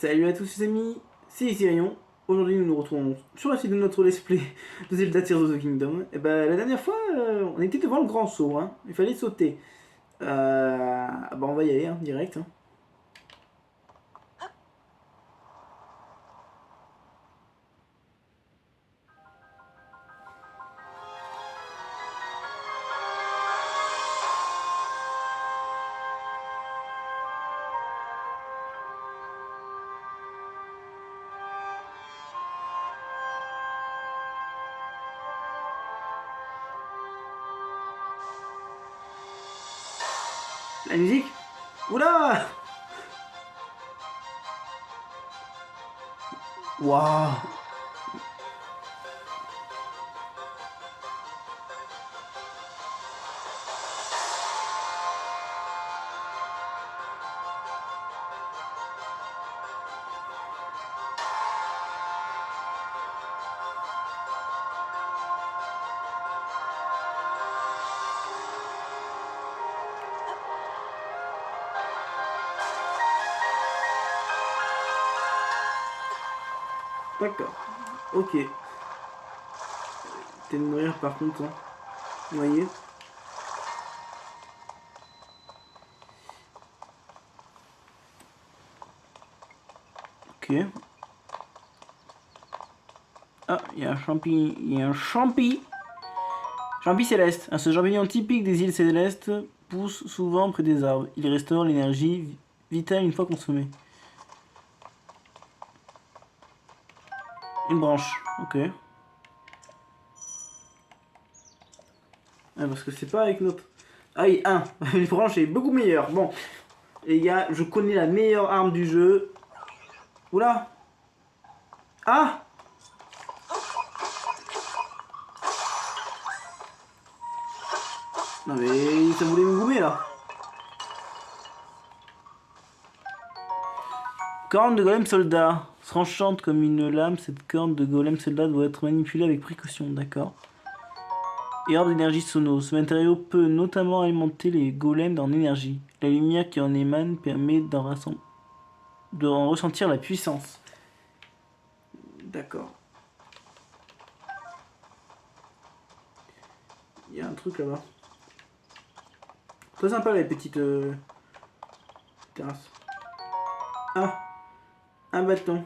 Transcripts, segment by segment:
Salut à tous les amis, c'est ici Rayon. Aujourd'hui nous nous retrouvons sur la suite de notre let's play de Zelda Tears of the Kingdom. Et bah la dernière fois on était devant le grand saut, hein. Il fallait sauter. Bah on va y aller hein, direct. Hein. La musique. Oula. Waouh. D'accord. Ok. T'es de mourir par contre. Hein. Noyé. Ok. Ah, il y a un champi. Il y a un champi. Champi céleste. Ce champignon typique des îles célestes pousse souvent près des arbres. Il restaure l'énergie vitale une fois consommée. Une branche, ok. Ah, parce que c'est pas avec notre... Ah oui, un. Une branche est beaucoup meilleure. Bon, les gars, je connais la meilleure arme du jeu. Oula. Ah. Non mais ça voulait me goumer là. Corne de golem soldat. Tranchante comme une lame, cette corne de golem soldat doit être manipulée avec précaution, d'accord. Et orbe d'énergie sono. Ce matériau peut notamment alimenter les golems en énergie. La lumière qui en émane permet d'en ressentir la puissance. D'accord. Il y a un truc là-bas. Très sympa les petites terrasses. Ah, un bâton.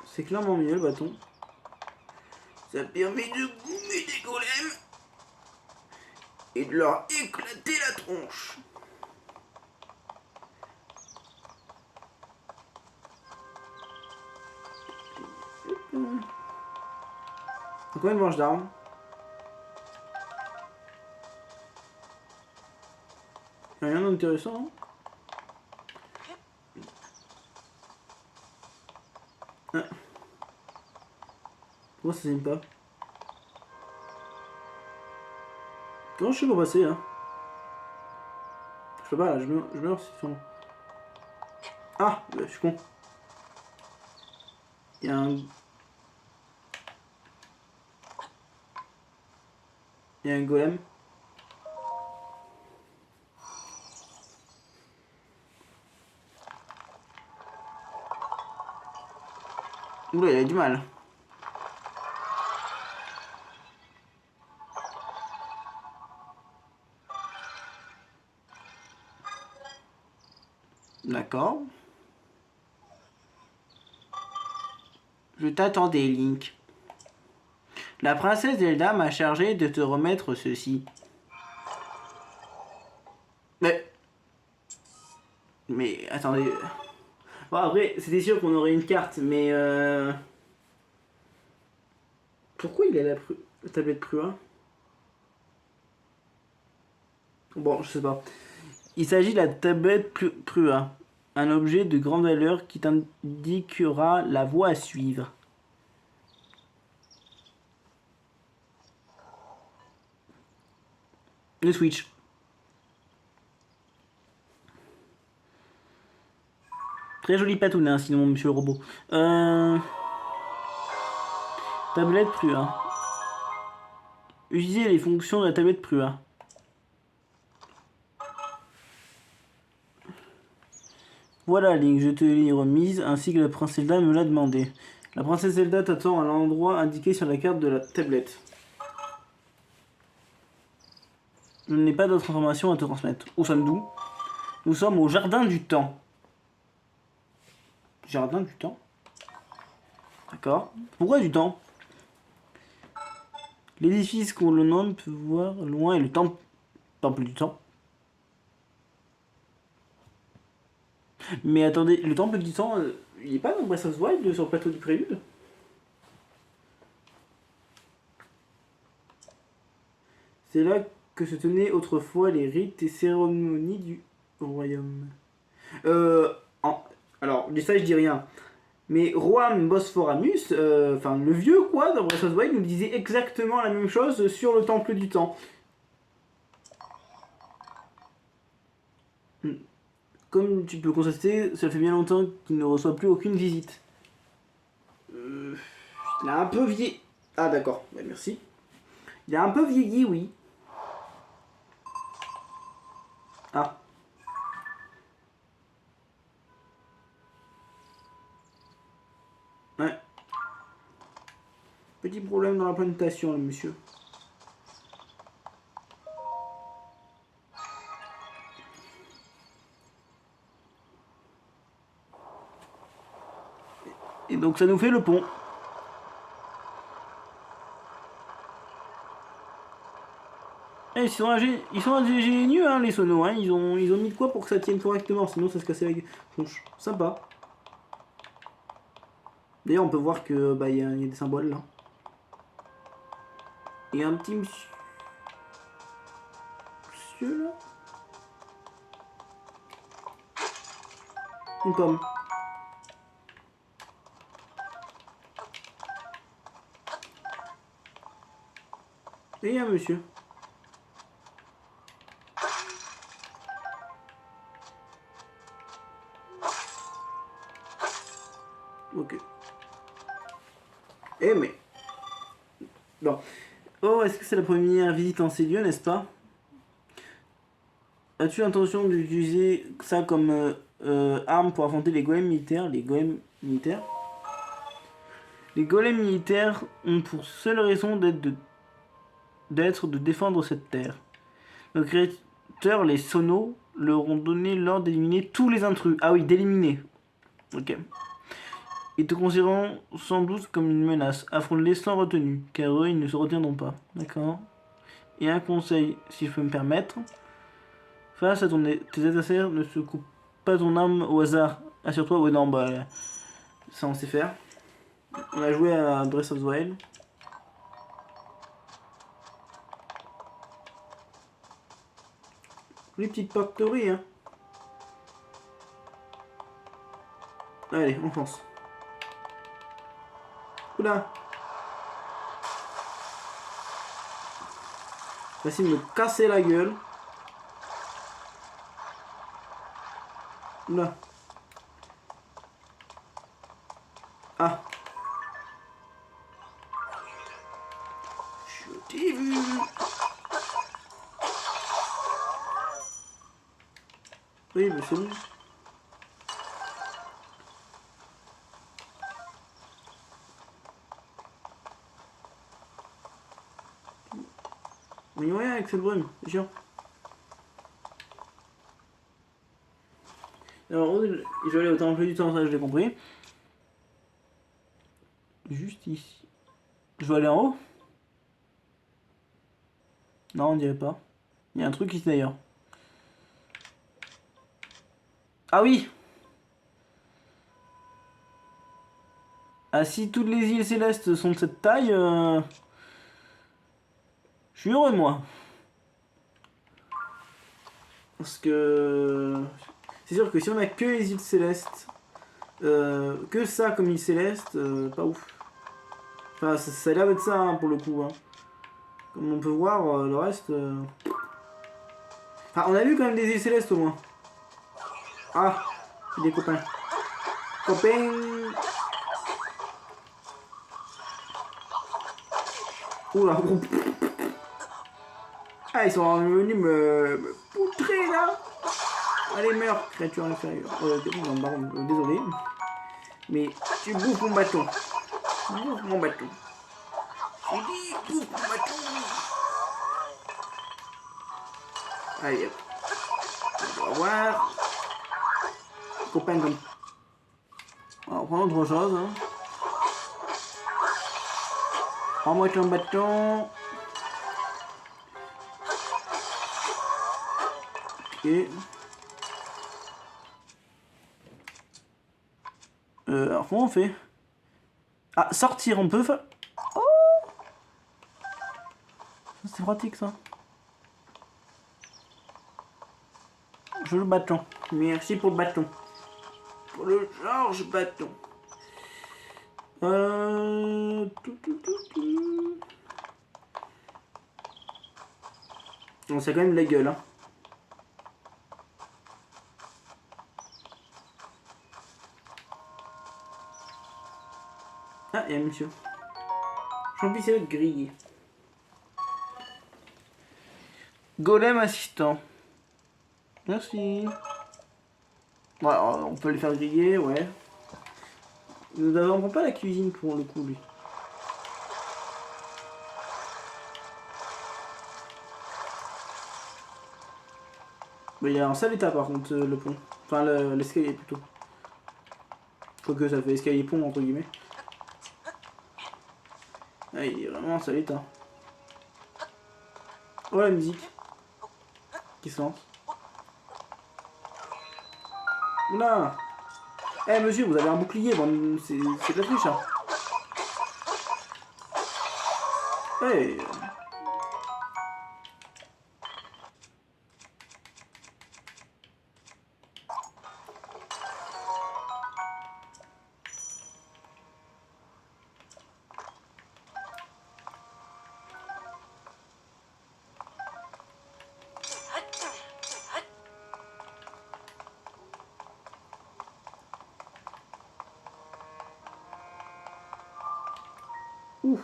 C'est clairement mieux le bâton. Ça permet de gommer des golems et de leur éclater la tronche. Combien de manches d'armes? Rien d'intéressant, hein? Ah. Pourquoi ça s'aime pas? Comment je fais pour passer là? Je peux pas là, je meurs si enfin... Ah, bah, je suis con. Il y a un... Il y a un golem. Oula, il a du mal. D'accord. Je t'attendais, Link. La princesse Zelda m'a chargé de te remettre ceci. Mais... Mais attendez... Bon après, c'était sûr qu'on aurait une carte, mais pourquoi il a la tablette Prua? Bon, je sais pas. Il s'agit de la tablette Prua. Un objet de grande valeur qui t'indiquera la voie à suivre. Le Switch. Très joli patoun, hein, sinon, monsieur le robot. Tablette Prua. Utilisez les fonctions de la tablette Prua. Voilà, Link, je te l'ai remise, ainsi que la princesse Zelda me l'a demandé. La princesse Zelda t'attend à l'endroit indiqué sur la carte de la tablette. Je n'ai pas d'autres informations à te transmettre. Où sommes-nous? Nous sommes au jardin du temps. Jardin du temps? D'accord. Pourquoi du temps? L'édifice qu'on le nomme peut voir loin est le temple du temps. Mais attendez, le temple du temps, il n'est pas dans Breath of the Wild sur le plateau du prélude? C'est là que se tenaient autrefois les rites et cérémonies du royaume. Alors, ça je dis rien. Mais Roam Bosphoramus, enfin le vieux quoi, dans Breath of the Wild, nous disait exactement la même chose sur le temple du temps. Comme tu peux constater, ça fait bien longtemps qu'il ne reçoit plus aucune visite. Il a un peu vieilli. Ah d'accord, bah, merci. Il a un peu vieilli, oui. Ah. Ouais. Petit problème dans la plantation, le monsieur. Et donc ça nous fait le pont. Eh, ils sont ingénieux, hein, les sonos. Hein. Ils ont mis de quoi pour que ça tienne correctement, sinon ça se cassait la tronche. Sympa. D'ailleurs, on peut voir que bah y a des symboles là. Et un petit monsieur là. Une pomme. Et un monsieur. Ok. Eh mais... Bon. Oh, est-ce que c'est la première visite en ces lieux, n'est-ce pas? As-tu l'intention d'utiliser ça comme arme pour affronter les golems militaires? Les golems militaires? Les golems militaires ont pour seule raison d'être de défendre cette terre. Nos créateurs, les sonos, leur ont donné l'ordre d'éliminer tous les intrus. Ah oui, d'éliminer. Ok. Ils te considéreront sans doute comme une menace. Affronte-les sans retenue, car eux, ils ne se retiendront pas. D'accord. Et un conseil, si je peux me permettre. Face à tes adversaires, ne se coupe pas ton arme au hasard. Assure-toi, ouais, non, bah, ça on sait faire. On a joué à Breath of the Wild. Les petites factories, hein. Allez, on fonce. Oula. Facile de me casser la gueule. Oula. Ah. Je t'ai vu. Oui, mais c'est bon. On y voit rien avec cette brume, c'est sûr. Alors, je vais aller au temple du temps, ça je l'ai compris. Juste ici. Je vais aller en haut? Non, on dirait pas. Il y a un truc ici d'ailleurs. Ah oui! Ah, si toutes les îles célestes sont de cette taille, je suis heureux, moi. Parce que... C'est sûr que si on a que les îles célestes, que ça comme île céleste, pas ouf. Enfin, ça a l'air d'être ça, hein, pour le coup. Hein. Comme on peut voir, le reste... Enfin, on a vu quand même des îles célestes, au moins. Ah, des copains. Copains. Oula, gros. Ah, ils sont venus me poutrer, là. Allez, meurs, créature inférieure. Désolé. Mais tu bouffes mon bâton. Bouffe mon bâton. J'ai dit, bouffe mon bâton. Allez, hop. On va voir. Copain comme... On va prendre autre chose. Hein. Prends-moi ton bâton. Ok. Alors comment on fait? Ah, sortir, on peut faire... Oh, c'est pratique ça. Je veux le bâton. Merci pour le bâton. Pour le Georges bâton. Bon, c'est quand même la gueule, hein. Ah, il y a un monsieur. Champignons grillé. Golem assistant. Merci. Ouais, on peut les faire griller, ouais. Nous n'avons pas la cuisine pour le coup, lui. Mais il est en sale état par contre, le pont. Enfin, l'escalier plutôt. Quoique ça fait escalier pont entre guillemets. Ah, il est vraiment en sale état. Oh la musique qui se lance. Oula. Eh monsieur, vous avez un bouclier, bon, c'est de la triche, hein. Hey. Ouf.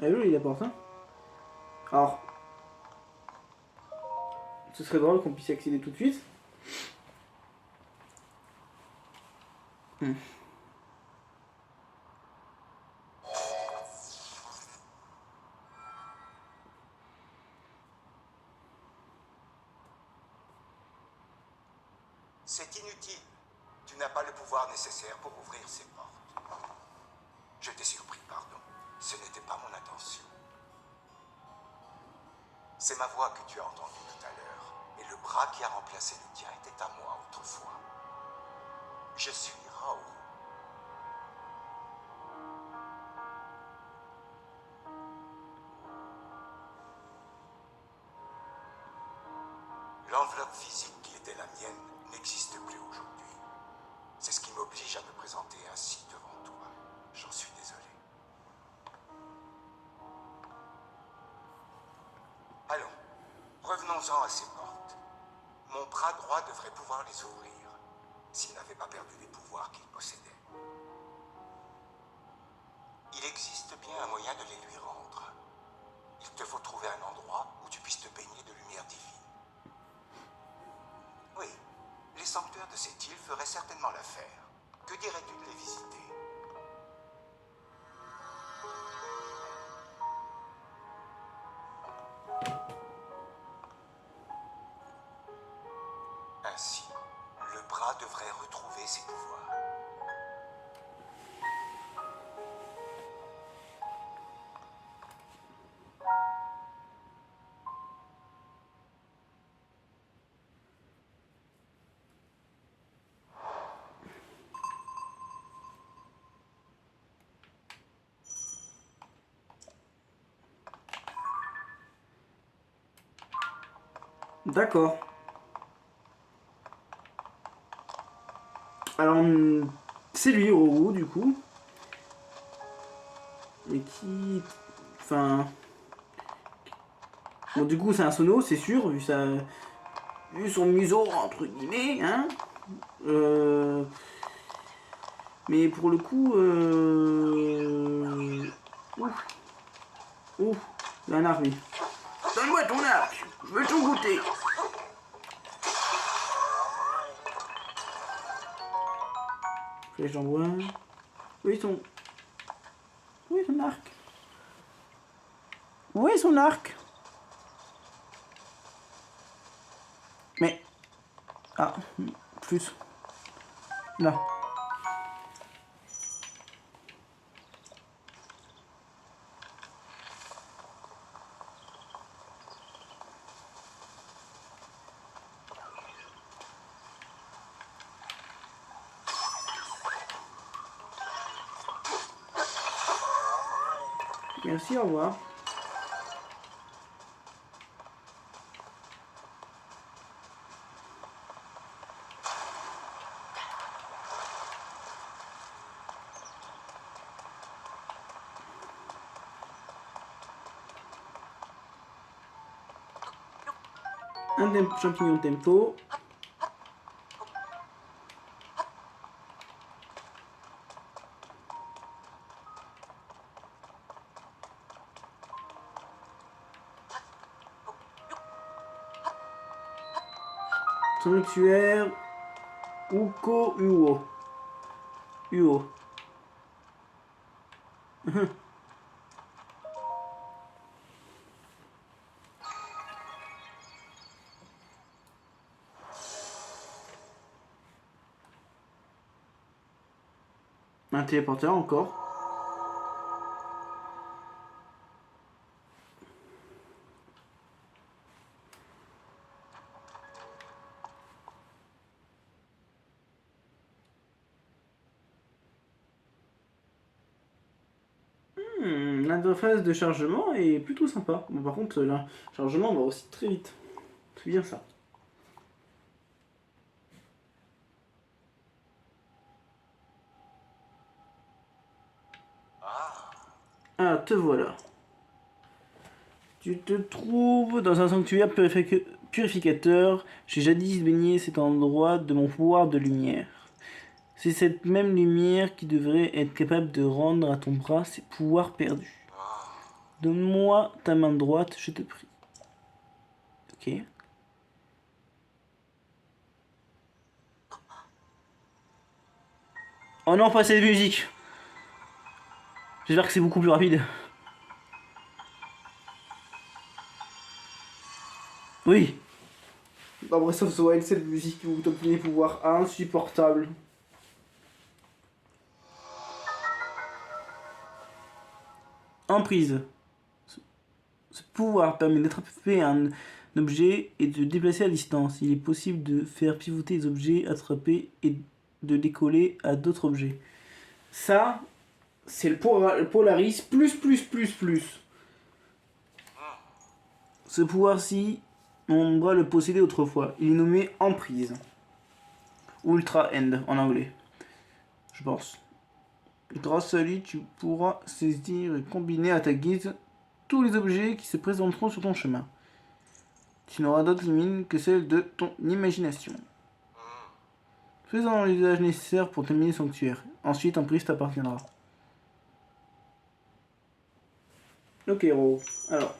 Ah oui, il apporte, hein. Alors, ce serait drôle qu'on puisse y accéder tout de suite. C'est inutile. Tu n'as pas le pouvoir nécessaire pour ouvrir ces portes. Je t'ai surpris, pardon. Ce n'était pas mon intention. C'est ma voix que tu as entendue tout à l'heure. Et le bras qui a remplacé le tien était à moi autrefois. Je suis Raoult. L'enveloppe physique qui était la mienne n'existe plus aujourd'hui. C'est ce qui m'oblige à me présenter ainsi devant toi. J'en suis désolé. Allons, revenons-en à ces portes. Mon bras droit devrait pouvoir les ouvrir, s'il n'avait pas perdu les pouvoirs qu'il possédait. Il existe bien un moyen de les lui rendre. Il te faut trouver un endroit où tu puisses te baigner de lumière divine. Oui, les sanctuaires de cette île feraient certainement l'affaire. Que dirais-tu de les visiter? Ainsi, le bras devrait retrouver ses pouvoirs. D'accord. Alors, c'est lui, Roro, du coup. Et qui... Enfin... Bon, du coup, c'est un sono, c'est sûr, vu son museau, entre guillemets, hein. Mais pour le coup... Ouf. Ouf. Il a un arme, lui. Donne-moi ton arc, je veux tout goûter. Flèche d'envoi. Où est son... Où est son arc? Où est son arc? Mais... Ah, plus. Là. Merci, au revoir. Un champignon tempo. Sanctuaire Uko Uo. Uo. Un téléporteur encore. L'interface de chargement est plutôt sympa. Bon, par contre, le chargement va aussi très vite. C'est bien ça. Ah, te voilà. Tu te trouves dans un sanctuaire purificateur. J'ai jadis baigné cet endroit de mon pouvoir de lumière. C'est cette même lumière qui devrait être capable de rendre à ton bras ses pouvoirs perdus. Donne-moi ta main droite, je te prie. Ok. Oh non, pas cette musique. J'espère que c'est beaucoup plus rapide. Oui. Dans Breath of the Wild, cette musique où t'obtiens des pouvoirs insupportables. Emprise. Ce pouvoir permet d'attraper un objet et de le déplacer à distance. Il est possible de faire pivoter les objets attrapés et de les coller à d'autres objets. Ça, c'est le Polaris plus. Ce pouvoir-ci, on doit le posséder autrefois. Il est nommé Emprise. Ou Ultra End en anglais. Je pense. Grâce à lui, tu pourras saisir et combiner à ta guise tous les objets qui se présenteront sur ton chemin. Tu n'auras d'autre limite que celle de ton imagination. Fais-en l'usage nécessaire pour terminer le sanctuaire. Ensuite, Emprise t'appartiendra. Ok, héros. Alors.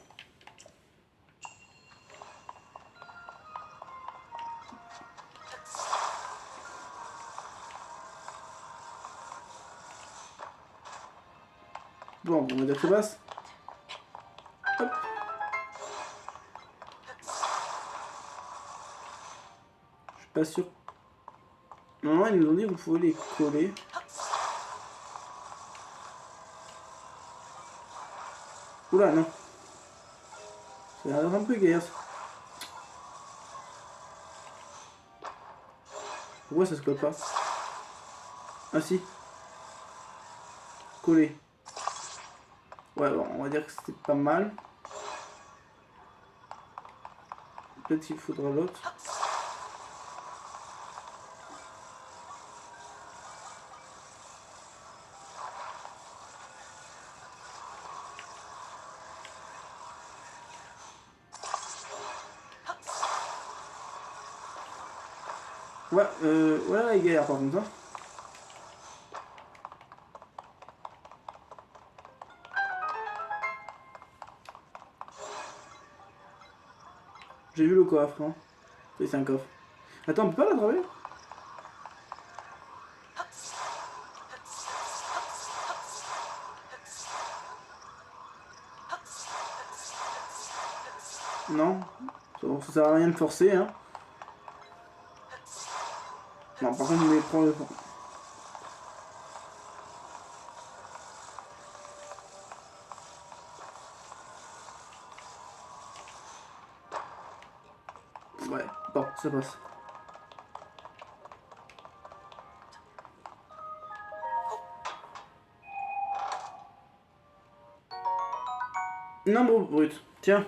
Bon, on va dire que basse. Hop. Je suis pas sûr. Normalement, ils nous ont dit qu'on pouvait les coller. Oula, non. Ça a l'air un peu galère. Pourquoi ça se colle pas? Ah si. Coller. Ouais, bon, on va dire que c'est pas mal. Peut-être qu'il faudra l'autre. Ouais, voilà les galères par contre. Hein. J'ai vu le coffre, hein. Oui, c'est un coffre. Attends, on peut pas l'attraper? Non. Ça sert à rien de forcer, hein. Non, par contre, mais prends le... Ouais, bon, ça passe. Nombre brut. Tiens.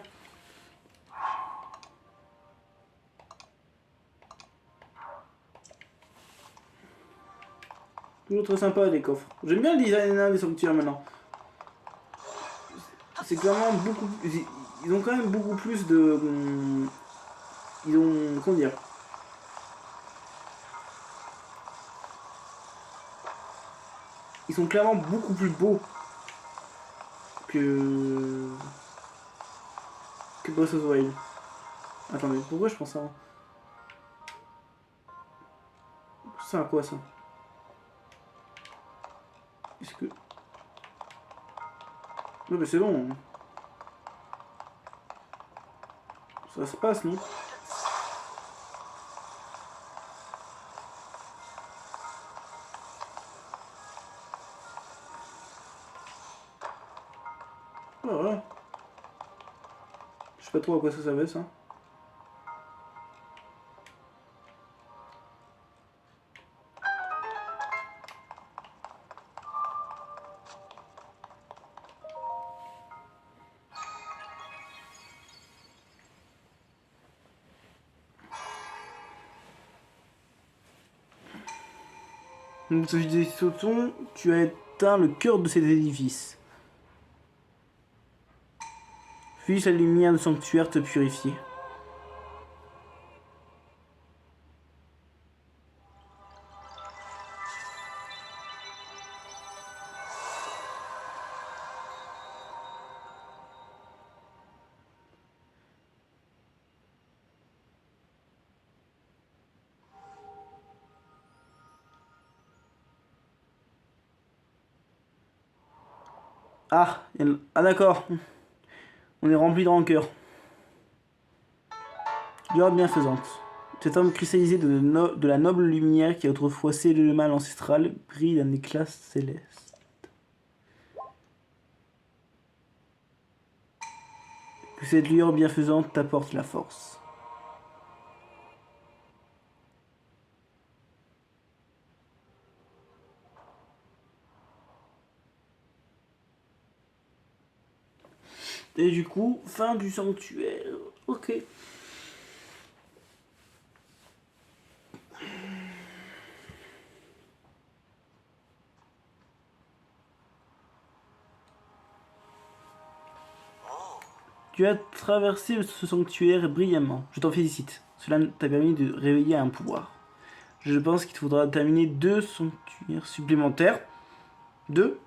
Toujours très sympa les coffres. J'aime bien le design des sanctuaires maintenant. C'est clairement beaucoup... Ils ont quand même beaucoup plus de... Ils ont... Comment dire? Ils sont clairement beaucoup plus beaux que... Que Breath of the Wild. Attendez, pourquoi je pense ça? Ça à quoi ça? Est-ce que... Non mais c'est bon. Ça se passe, non? Oh, voilà. Je sais pas trop à quoi ça servait ça. Donc, ce dit Sauton, tu as éteint le cœur de cet édifice. Puisse la lumière du sanctuaire te purifier. Ah, ah d'accord. On est rempli de rancœur. Lueur bienfaisante. Cet homme cristallisé de la noble lumière qui a autrefois scellé le mal ancestral brille d'un éclat céleste. Que cette lueur bienfaisante t'apporte la force. Et du coup, fin du sanctuaire. Ok. Tu as traversé ce sanctuaire brillamment. Je t'en félicite. Cela t'a permis de réveiller un pouvoir. Je pense qu'il te faudra terminer 2 sanctuaires supplémentaires. 2.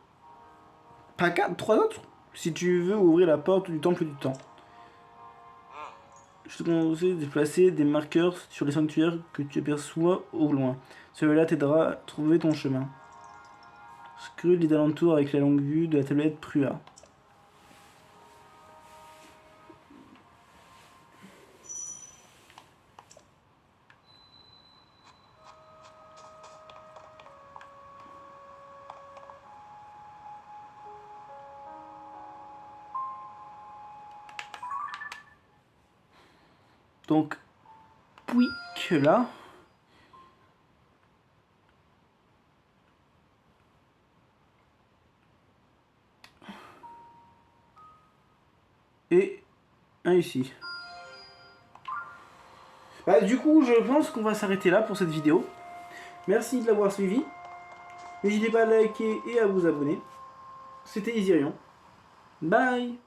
Pas 4, 3 autres. Si tu veux ouvrir la porte du temple du temps. Je te conseille de placer des marqueurs sur les sanctuaires que tu aperçois au loin. Cela t'aidera à trouver ton chemin. Scrute les alentours avec la longue vue de la tablette Prua. Donc, puis que là. Et un ici. Bah, du coup, je pense qu'on va s'arrêter là pour cette vidéo. Merci de l'avoir suivi. N'hésitez pas à liker et à vous abonner. C'était Isirion. Bye.